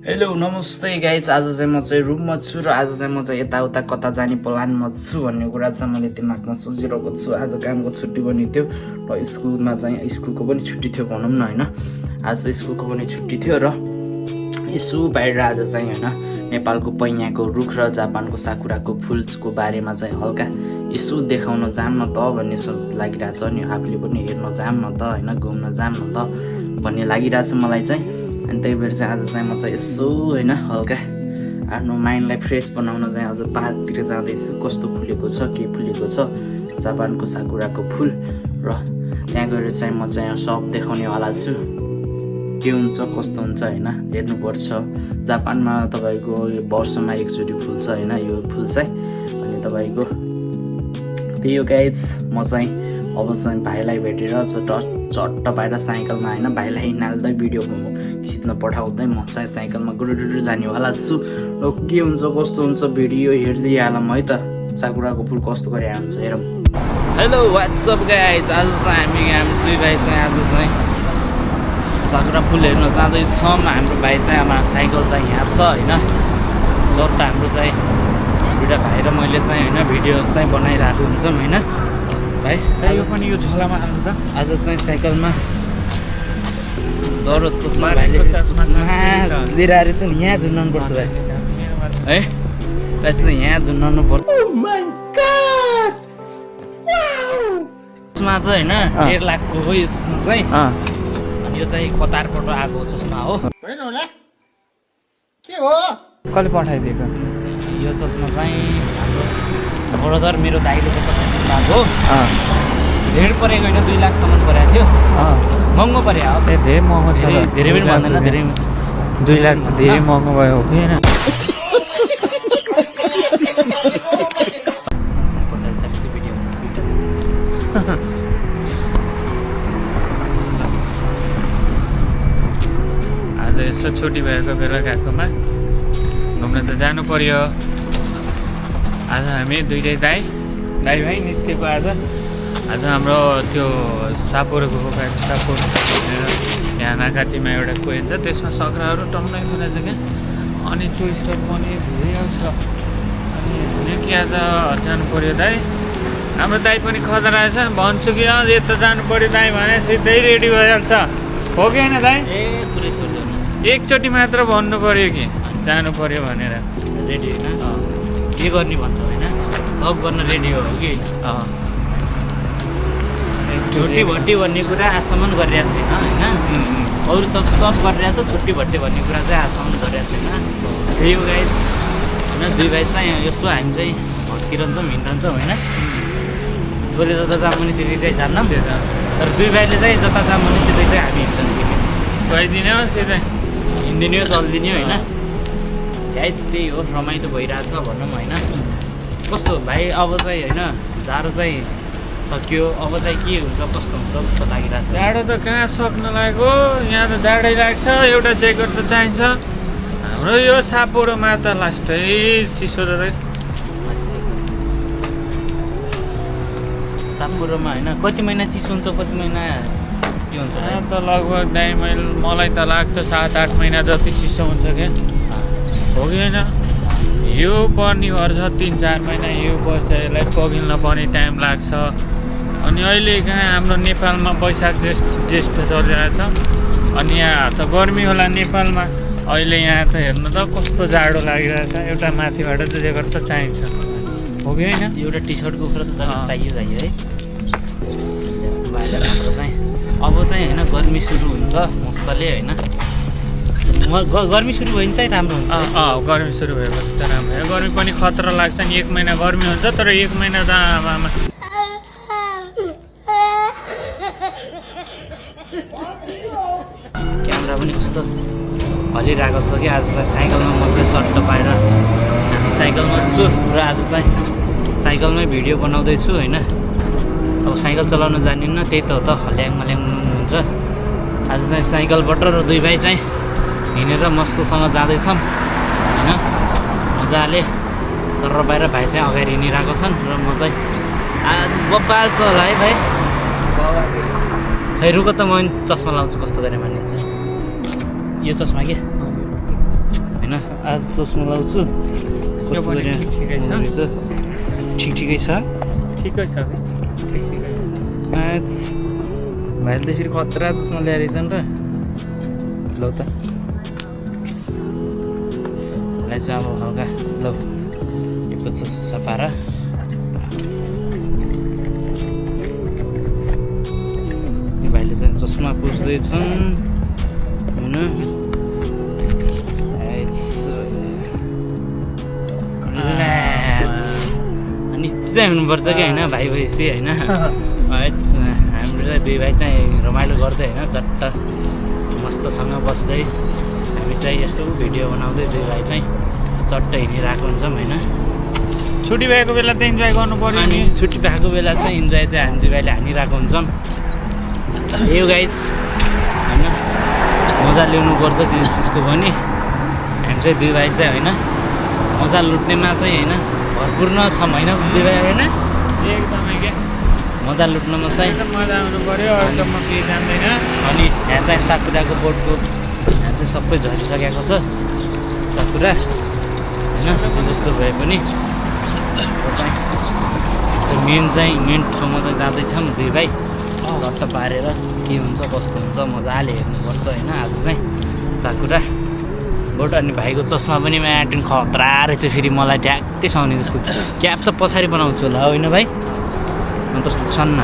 Hello नमस्ते guys. आज चाहिँ म चाहिँ रुममा छु र आज चाहिँ म चाहिँ यताउता कता जाने प्लानमा छु भन्ने कुरा चाहिँ मैले दिमागमा सोचिरहेको छु। आज कामको छुट्टी पनि थियो र स्कुलमा चाहिँ स्कुलको पनि छुट्टी थियो भनौँ न होइन। आज स्कुलको पनि छुट्टी थियो र यसो बाहिर आज चाहिँ होइन नेपालको पैयाको रुख र जापानको साकुराको फुलको बारेमा चाहिँ हल्का यसो देखाउन जाम न त भन्ने सोच लागिरहेछ नि। आफूले पनि हेर्न जाम न त होइन, घुम्न जाम न त भन्ने लागिरहेछ मलाई चाहिँ। अनि त्यही भएर चाहिँ आज चाहिँ म चाहिँ यसो होइन हल्का आफ्नो माइन्डलाई फ्रेस बनाउन चाहिँ अझ पार्कतिर जाँदैछु। कस्तो फुलेको छ, के फुलेको छ, जापानको साकुराको फुल। र त्यहाँ गएर चाहिँ म चाहिँ सब देखाउनेवाला छु। के हुन्छ कस्तो हुन्छ होइन हेर्नुपर्छ। जापानमा तपाईँको वर्षमा एकचोटि फुल्छ होइन यो फुल चाहिँ। अनि तपाईँको त्यही हो गाइज। म चाहिँ अब चाहिँ भाइलाई भेटेर चट्ट बाहिर साइकलमा होइन भाइलाई हिँडाल्दै भिडियो खिच्न पठाउँदै म चाहिँ साइकलमा गुरुडुरु जानेवाला छु। र के हुन्छ कस्तो हुन्छ भिडियो हेर्दै हालौँ है त। साकुराको फुल कस्तो गरी हुन्छ हेरौँ। Hello WhatsApp guys. आज चाहिँ हामी दुई भाइ चाहिँ आज चाहिँ साकुरा फुल हेर्न जाँदैछौँ। हाम्रो भाइ चाहिँ अब साइकल चाहिँ यहाँ छ होइन। सट्ट हाम्रो चाहिँ दुइटा भाइ र मैले चाहिँ होइन भिडियो चाहिँ बनाइरहेको हुन्छौँ होइन भाइ। यो पनि यो झोलामा हाल्नु त। आज चाहिँ साइकलमा दरो चस्मा भाइले लिएर आएर चाहिँ यहाँ झुन्डाउनु पर्छ भाइ है। भाइ चाहिँ यहाँ झुन्डाउनु पर्छ। चस्मा त होइन 1.5 लाखको हो यो चस्मा चाहिँ। अनि यो चाहिँ कतारबाट आएको चस्मा हो। होइन होला के हो कसले पठाइदिएको? यो चस्मा चाहिँ हाम्रो ब्रदर मेरो दाइले चाहिँ पठाइदिनु भएको हो। धेरै परेको होइन, 2 लाखसम्म परेको थियो। महँगो पऱ्यो हो। धेरै महँगो छ। धेरै पनि भन्दैन, धेरै 2 लाख धेरै महँगो भयो कि होइन? पछाडि चाहिँ भिडियो आज यसो छुट्टी भएको बेला गएकोमा घुम्न त जानु पर्यो। आज हामी दुइटै दाइ भाइ निस्केको। आज हाम्रो त्यो सापुर गएको सापुर यहाँ नाकाटीमा एउटा कोइन छ, त्यसमा सक्राहरू टम्मै खुलेछ क्या। अनि टुरिस्टहरू पनि धेरै आउँछ। अनि यो कि आज जानु पर्यो दाइ। हाम्रो दाइ पनि खतरा रहेछ। भन्छु कि अझ यता जानु पर्यो दाइ भने सिधै रेडी भइहाल्छ हो कि होइन दाइ? एकचोटि मात्र भन्नु पर्यो कि जानु पर्यो भनेर। रेडी होइन के गर्ने भन्छ होइन, सब गर्न रेडी हो कि होइन। छुट्टी भट्टी भन्ने कुरा आजसम्म गरिरहेको छैन होइन। अरू सब गरिरहेछ, छुट्टी भट्टी भन्ने कुरा चाहिँ आजसम्म गरिरहेको छैन। त्यही हो गाइज होइन। दुई भाइ चाहिँ यसो हामी चाहिँ भट्किरहन्छौँ हिँडिरहन्छौँ होइन। जसले जता जाऊँ पनि त्यति चाहिँ जान्नौँ। तर दुई भाइले चाहिँ जता जाऊँ पनि त्यतै चाहिँ हामी हिँड्छौँ कि गइदिने हो सिधै हिँडिदिने हो चलिदिने हो होइन। गाइज त्यही हो, रमाइलो भइरहेछ भनौँ होइन। कस्तो भाइ अब चाहिँ होइन जाडो चाहिँ सक्यो, अब चाहिँ के हुन्छ कस्तो हुन्छ जस्तो लागिरहेछ। जाडो त कहाँ सक्न लागेको, यहाँ त जाडै लाग्छ। एउटा ज्याकेट त चाहिन्छ। हाम्रो यो सापुरोमा त लास्टै चिसो त सापुरोमा होइन कति महिना चिसो हुन्छ कति महिना के हुन्छ यहाँ त लगभग मलाई त लाग्छ 7-8 महिना जति चिसो हुन्छ क्या हो कि होइन। यो पर्ने गर्छ 3-4 महिना यो पर्छ, यसलाई पगिल्न पनि टाइम लाग्छ। अनि अहिले कहाँ हाम्रो नेपालमा वैशाख ज्येष्ठ चलिरहेछ। अनि यहाँ त गर्मी होला नेपालमा। अहिले यहाँ त हेर्नु त कस्तो जाडो लागिरहेछ। एउटा माथिबाट त ज्याकेट त चाहिन्छ हो कि होइन। एउटा टी सर्टको कुरा त चाहियो है। चाहिँ अब चाहिँ होइन गर्मी सुरु हुन्छ मस्तले होइन। गर्मी सुरु भयो भने चाहिँ राम्रो हुन्छ। गर्मी सुरु भएपछि त राम्रो हो। गर्मी पनि खतरा लाग्छ नि। 1 महिना गर्मी हुन्छ तर 1 महिना त क्यामेरा पनि कस्तो हलिरहेको छ कि। आज चाहिँ साइकलमा म चाहिँ सट्ट पाएर आज साइकलमा छु र आज चाहिँ साइकलमै भिडियो बनाउँदैछु होइन। अब साइकल चलाउन जानिन्न त्यही त हो त, हल्याङ मल्याङ हुन्छ। आज चाहिँ साइकलबाट र दुई भाइ चाहिँ हिँडेर मस्तसँग जाँदैछौँ होइन। मजाले सर बाहिर भाइ चाहिँ अगाडि हिँडिरहेको छन् र म चाहिँ आज बब्बाल छ होला है भाइ। खै रुक त म चस्मा लाउँछु कस्तो गरेर मानिन्छ यो चस्मा के। आज चस्मा लाउँछु कस्तो पनि गरी ठिकै छ? हुँदैछ ठिकै छ ठिकै छ ठिकै आज भाइले त फेरि खतरा चस्मा ल्याएर रहेछन् र लौ त भाइलाई चाहिँ अब हल्का लौ यो चस्मा पारा यो भाइले चाहिँ चस्मा पुस्दैछन् होइन अनि चाहिँ हुनुपर्छ कि होइन भाइ भएपछि होइन हाम्रो दुई भाइ चाहिँ रमाइलो गर्दै होइन चट्ट मस्तसँग बस्दै हामी चाहिँ यस्तो भिडियो बनाउँदै दुई भाइ चाहिँ चट्ट हिँडिरहेको हुन्छौँ होइन छुट्टी भएको बेला त इन्जोय गर्नु पर्यो अनि नि छुट्टी भएको बेला चाहिँ इन्जोय चाहिँ हामी दुई भाइले हानिरहेको हुन्छौँ यो गाइज होइन मजा ल्याउनुपर्छ त्यो चिजको पनि हामी चाहिँ दुई भाइ चाहिँ होइन मजा लुट्नेमा चाहिँ होइन भरपूर छ होइन दुई भाइ होइन एकदमै क्या मजा लुट्नमा चाहिँ मजा आउनु पर्यो अरू त म केही जान्दैन अनि यहाँ चाहिँ साकुराको बोटको यहाँ चाहिँ सबै झरिसकेको छ साकुरा होइन त्यो जस्तो भए पनि चाहिँ मेन ठाउँमा चाहिँ जाँदैछौँ दुई भाइ चट्ट पारेर के हुन्छ कस्तो हुन्छ मजाले हेर्नुपर्छ होइन आज चाहिँ साकुरा बोट अनि भाइको चस्मा पनि म्याटिन खतरा रहेछ फेरि मलाई ट्याक्कै सुहाउने जस्तो क्याप त पछाडि बनाउँछु होला होइन भाइ अन्त सन्न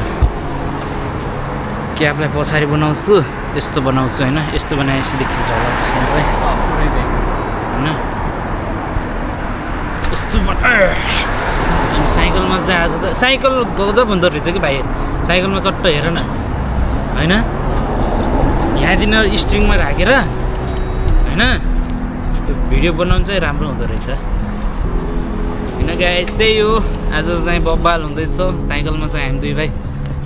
क्यापलाई पछाडि बनाउँछु यस्तो बनाउँछु होइन यस्तो बनाएपछि देखिन्छ होला चस्मा चाहिँ होइन यस्तो अनि साइकलमा चाहिँ आज त साइकल गजब हुँदो रहेछ कि भाइ साइकलमा चट्ट हेर न होइन यहाँदेखि स्ट्रिङमा राखेर होइन भिडियो बनाउनु चाहिँ राम्रो हुँदो रहेछ होइन गाइस त्यही हो आज चाहिँ बब्बाल हुँदैछ साइकलमा चाहिँ हामी दुई भाइ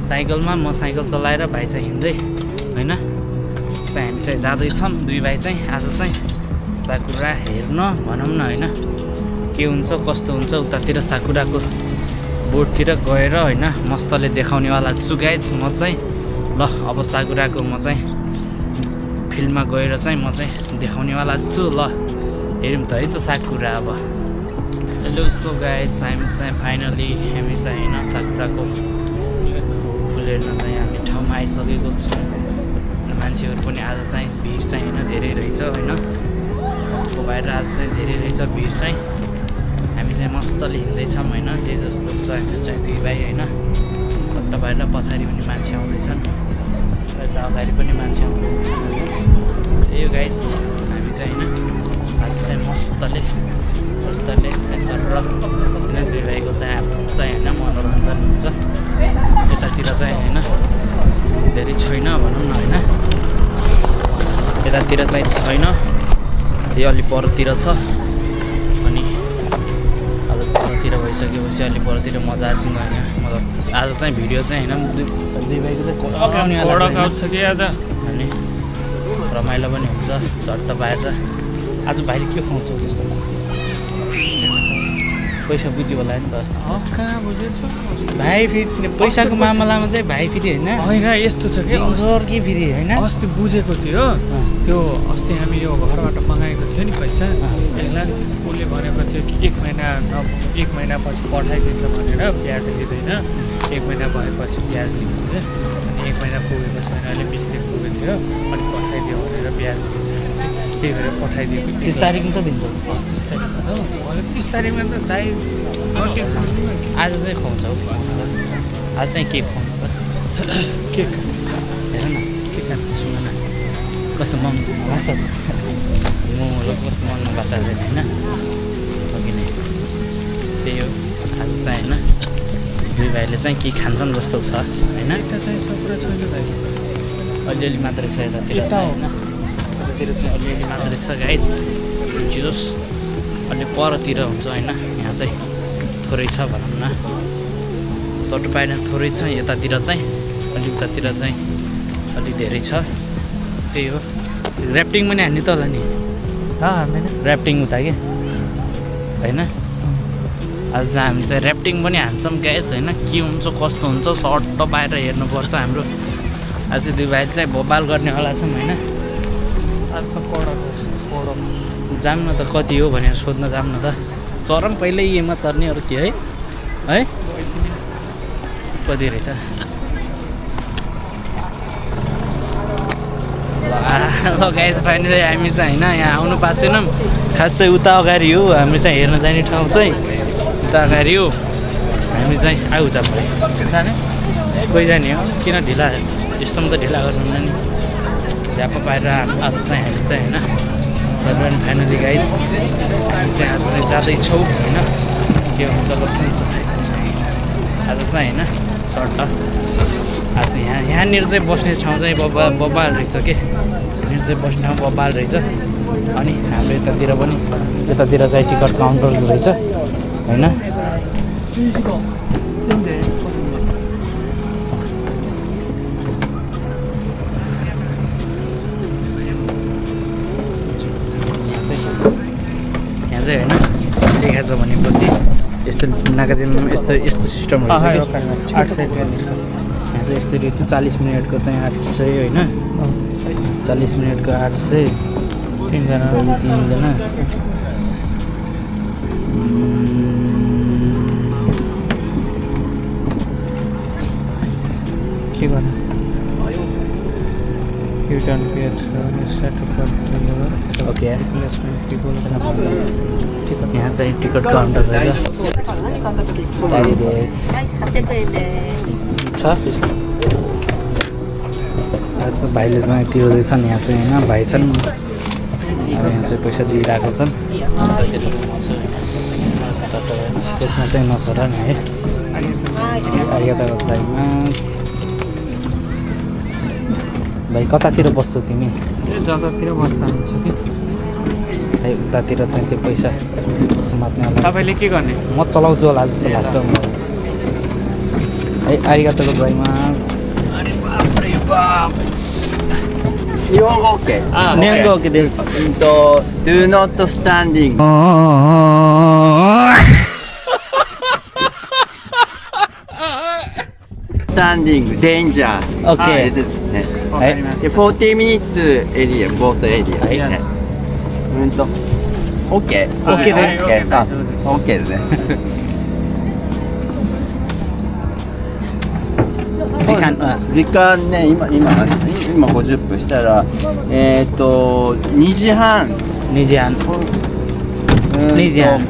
साइकलमा म साइकल चलाएर भाइ चाहिँ हिँड्दै होइन हामी चाहिँ जाँदैछौँ दुई भाइ चाहिँ आज चाहिँ साकुरा हेर्न भनौँ न होइन के हुन्छ कस्तो हुन्छ उतातिर साकुराको बोटतिर गएर होइन मस्तले देखाउनेवाला छु गाइज म चाहिँ ल अब साकुराको म चाहिँ फिल्डमा गएर चाहिँ म चाहिँ देखाउनेवाला छु ल हेरौँ त है त साकुरा अब हेलो सो गाइज हामी चाहिँ फाइनली हामी चाहिँ होइन साकुराको फुल हेर्न चाहिँ हामी ठाउँमा आइसकेको छौँ मान्छेहरू पनि आज चाहिँ भिड चाहिँ होइन धेरै रहेछ होइन बाहिर आज चाहिँ धेरै रहेछ भिड चाहिँ हामी चाहिँ मस्तले हिँड्दैछौँ होइन जे जस्तो हुन्छ हामी चाहिँ दुई भाइ होइन चट्ट बाहिर पछाडि पनि मान्छे आउँदैछन् यता अगाडि पनि मान्छे आउँदैछ त्यही हो गाइज हामी चाहिँ होइन आज चाहिँ मस्तले सर होइन दुई भाइको चाहिँ आज चाहिँ होइन मनोरञ्जन हुन्छ यतातिर चाहिँ होइन धेरै छैन भनौँ न होइन यतातिर चाहिँ छैन त्यही अलि परतिर छ अनि अब परतिर भइसकेपछि अलि परतिर मजासँग होइन मतलब आज चाहिँ भिडियो चाहिँ होइन दुई भाइको चाहिँ कडक छ कि आज अनि रमाइलो पनि हुन्छ चट्ट बाहिर आज भाइले के खुवाउँछ त्यस्तो पैसा बुझ्यो होला नि त कहाँ बुझेछु भाइ फेरि पैसाको मामलामा चाहिँ भाइ फेरि होइन यस्तो छ कि कि फेरि होइन अस्ति बुझेको थियो त्यो अस्ति हामी यो घरबाट मगाएको थियो नि पैसा 1 लाख उसले भनेको थियो कि 1 महिनापछि पठाइदिन्छ भनेर ब्याज दिँदैन 1 महिना भएपछि ब्याज दिन्छ अनि 1 महिना पुगेपछि अहिले 20 दिन पुगेको थियो अनि पठाइदियो भनेर ब्याज दिन्छ त्यही भएर पठाइदिएको 30 तारिकमा त दिन्छ 30 तारिकमा त दाइ आज चाहिँ खुवाउँछ हौ आज चाहिँ के खुवाउनु त के हेर न के खानु सुन न कस्तो महँगो भएको छ मोमोहरू कस्तो महँगो भएको छ होइन अघि नै त्यही हो आज चाहिँ होइन दुई भाइले चाहिँ के खान्छन् जस्तो छ होइन यता चाहिँ सपुरा छैन भाइ अलिअलि मात्रै छ यतातिर होइन यतातिर चाहिँ अलिअलि मात्रै छ गाइज जोस् अलि परतिर हुन्छ होइन यहाँ चाहिँ थोरै छ भनौँ न सर्ट पाएन थोरै छ यतातिर चाहिँ अलि उतातिर चाहिँ अलिक धेरै छ त्यही हो ऱ्याफ्टिङ पनि हान्ने त होला नि हान्दैन ऱ्याफ्टिङ उता कि होइन आज हामी चाहिँ ऱ्याफ्टिङ पनि हान्छौँ गाइज होइन के हुन्छ कस्तो हुन्छ सर्ट बाहिर हेर्नुपर्छ हाम्रो आज चाहिँ दुई भाइ चाहिँ भोबाल गर्नेवाला छौँ होइन आज त कडक जाऊँ न त कति हो भनेर सोध्न जाऊँ न त चरम पहिल्यै यहीमा चर्ने अरू के है कति रहेछ ल गाइस फाइनली हामी चाहिँ होइन यहाँ आउनु पाएको छैनौँ खास चाहिँ उता अगाडि हो हामी चाहिँ हेर्न जाने ठाउँ चाहिँ उता अगाडि हो हामी चाहिँ आऊ उता भयो जाने कोही जाने हो किन ढिला यस्तोमा त ढिला गर्नुहुन्न नि झ्याप्प पारेर आज चाहिँ हामी चाहिँ होइन सबै फाइनली गाइज हामी चाहिँ आज चाहिँ जाँदैछौँ होइन के हुन्छ कस्तो हुन्छ आज चाहिँ होइन सर्ट आज यहाँनिर चाहिँ बस्ने ठाउँ चाहिँ बब्बाल रहेछ के यहाँनिर चाहिँ बस्ने ठाउँ बब्बाल रहेछ अनि हाम्रो यतातिर चाहिँ टिकट काउन्टर रहेछ होइन यहाँ चाहिँ होइन लेखा छ भनेपछि यस्तो नाकातिमा यस्तो सिस्टम रहेछ कि 800 यहाँ चाहिँ यस्तो रहेछ 40 मिनटको चाहिँ 800 होइन 40 मिनटको 800 तीनजना के गर्नु रिटर्न पेज ओके रिप्लेसमेन्ट यहाँ चाहिँ टिकट काउन्टर रहेछ छ भाइले चाहिँ तिर्दैछन् यहाँ चाहिँ होइन भाइ छन् अब यहाँ चाहिँ पैसा दिइरहेको छन् त्यसमा चाहिँ नसर नि है भाइ कतातिर बस्छौ तिमी जग्गातिर बस्दा हुन्छ कि भाइ उतातिर चाहिँ त्यो पैसा समात्ने तपाईँले के गर्ने म चलाउँछु होला जस्तो लाग्छ मलाई है आरिगातो गोजाइमास OK。 नेंगो ओके देस Do not standing。Standing danger。 okay ですね。はいで40 minutes エリア、ボートエリアはいね。OK。OK です OK ですね。時間ね、今50分したら、2時半。 2時半2時半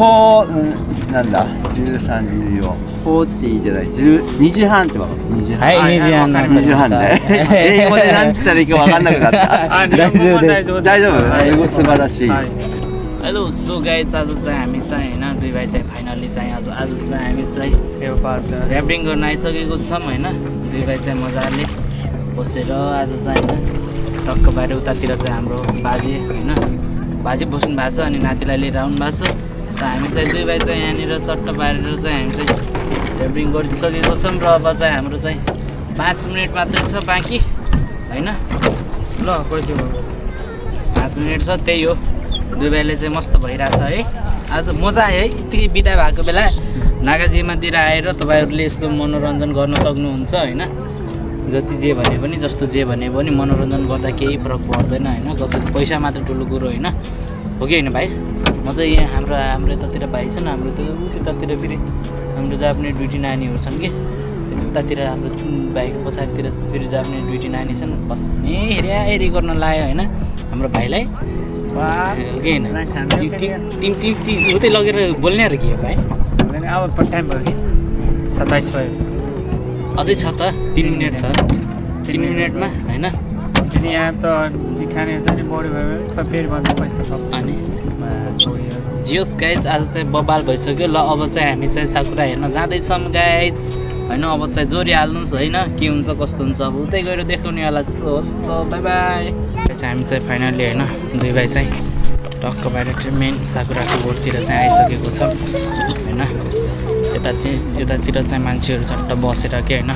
なんだ、13、14。40じゃない、2時半ってわかる2時半。はい2時半になりま2時半したね。英語で何て言ったらいいか分かんなくなった。大丈夫です大丈夫すごい素晴らしい。 hello so guys आज चाहिँ हामी चाहिँ होइन दुई भाइ चाहिँ फाइनल्ली चाहिँ आज चाहिँ हामी चाहिँ ऱ्यापिङ गर्न आइसकेको छौँ होइन दुई भाइ चाहिँ मजाले बसेर आज चाहिँ होइन टक्क बाहिर उतातिर चाहिँ हाम्रो बाजे होइन बाजे बस्नु भएको छ अनि नातिलाई लिएर आउनु भएको छ र हामी चाहिँ दुई भाइ चाहिँ यहाँनिर सट्ट पारेर चाहिँ हामी चाहिँ ऱ्यापिङ गरिसकेको छौँ र अब चाहिँ हाम्रो चाहिँ 5 मिनट मात्रै छ बाँकी होइन ल कति भयो 5 मिनट छ त्यही हो दुई भाइले चाहिँ मस्त भइरहेछ है आज मजा आयो है यति बिदा भएको बेला नागाजिमातिर आएर तपाईँहरूले यस्तो मनोरञ्जन गर्न सक्नुहुन्छ होइन जति जे भने पनि जस्तो जे भने पनि मनोरञ्जन गर्दा केही फरक पर्दैन होइन कसैले पैसा मात्र ठुलो कुरो होइन हो कि होइन भाइ म चाहिँ यहाँ हाम्रो यतातिर भाइ छन् हाम्रो त उतातिर फेरि हाम्रो जाप्ने ड्युटी नानीहरू छन् कि उतातिर हाम्रो भाइको पछाडितिर फेरि जाप्ने ड्युटी नानी छन् बस्ने हेरी गर्न लाग्यो होइन हाम्रो भाइलाई उतै लगेर बोल्ने अरे के भाइ अब टाइम भयो कि 27 भयो अझै छ त 3 मिनट छ 3 मिनटमा होइन अनि यहाँ त खाने हुन्छ नि बढी भयो भने फेरि भन्दा पैसा छ अनि जियोस् गाइज आज चाहिँ बबाल भइसक्यो ल अब चाहिँ हामी चाहिँ साकुरा हेर्न जाँदैछौँ गाइज होइन अब चाहिँ जोरी हाल्नुहोस् होइन के हुन्छ कस्तो हुन्छ अब उतै गएर देखाउनेवाला होस् त बाई बाई चाहिँ हामी चाहिँ फाइनल्ली होइन दुई भाइ चाहिँ टक्क बाहिर मेन साकुराको बोर्डतिर चाहिँ आइसकेको छ होइन यतातिर चाहिँ मान्छेहरू चट्ट बसेर के होइन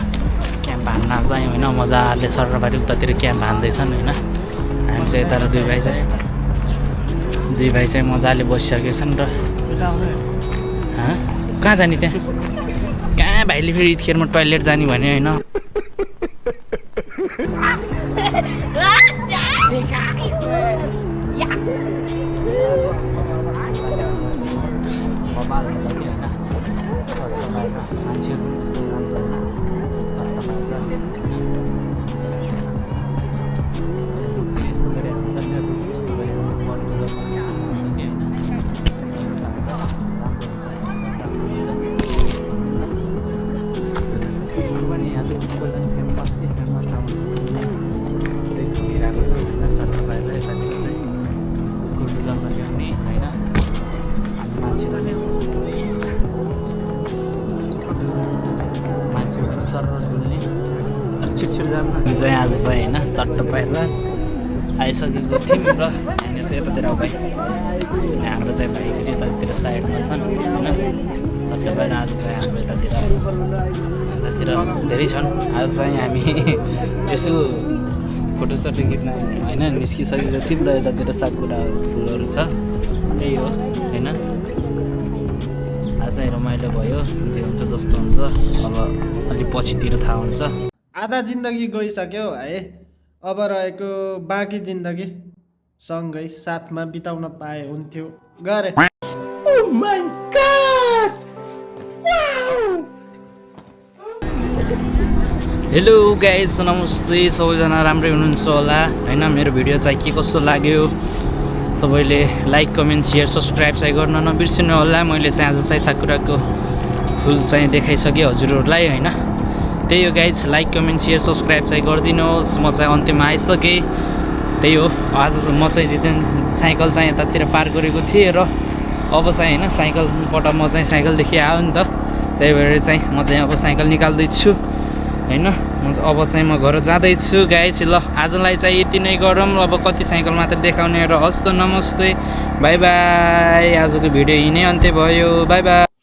क्याम्प हान्न चाहिँ होइन मजाले सरबारी उतातिर क्याम्प हान्दैछन् होइन हामी चाहिँ यता दुई भाइ चाहिँ मजाले बसिसकेका छन् र कहाँ जाने त्यहाँ कहाँ भाइले फेरि यतिखेरमा टोइलेट जाने भने होइन पाएर मान्छेहरू पनि यस्तो राम्रो होइन चट्ट पाएर यस्तो गरेर हुन्छ नि यस्तो गरेर बढ्नु त यस्तो हुन्छ कि होइन पनि यहाँ चाहिँ कतिजना फेमस कि फेमस ठाउँ घिराएको छ होइन चट्ट पाएर यतातिर चाहिँ कुकुरडुल्ला ल्याउने होइन मान्छे पनि मान्छेहरू सर डुल्ने अलिक छिटछिट जानु हामी चाहिँ आज चाहिँ होइन चट्ट पाएर आइसकेको थियौँ र यहाँनिर चाहिँ यतातिर भाइ हाम्रो चाहिँ भाइ फेरि यतातिर साइडमा छन् होइन चट्ट पाएर आज चाहिँ हाम्रो यतातिर धेरै छन् आज चाहिँ हामी यसो फोटोसोटो खिच्न होइन निस्किसकेको थियौँ र यतातिर साकुरा फुलहरू छ त्यही हो होइन आज चाहिँ रमाइलो भयो जे हुन्छ जस्तो हुन्छ अब अलिक पछितिर थाहा हुन्छ आधा जिन्दगी गइसक्यो है अब रहेको बाँकी जिन्दगी सँगै साथमा बिताउन पाए हुन्थ्यो गरे हेलो गाइस नमस्ते सबैजना राम्रै हुनुहुन्छ होला होइन मेरो भिडियो चाहिँ के कस्तो लाग्यो सबैले लाइक कमेन्ट सेयर सब्सक्राइब चाहिँ गर्न नबिर्सिनु होला मैले चाहिँ आज चाहिँ साकुराको फुल चाहिँ देखाइसकेँ हजुरहरूलाई होइन त्यही हो guys like comment share subscribe चाहिँ गरिदिनुहोस् म चाहिँ अन्त्यमा आइसकेँ त्यही हो आज म चाहिँ जितेन साइकल चाहिँ यतातिर पार्क गरेको थिएँ र अब चाहिँ होइन साइकलबाट म चाहिँ साइकलदेखि आयो नि त त्यही भएर चाहिँ म चाहिँ अब साइकल निकाल्दैछु होइन अब चाहिँ म घर जाँदैछु गाइस ल आजलाई चाहिँ यति नै गरौँ अब कति साइकल मात्र देखाउने र हस् त नमस्ते बाई बाई आजको भिडियो यही नै अन्त्य भयो बाई बाई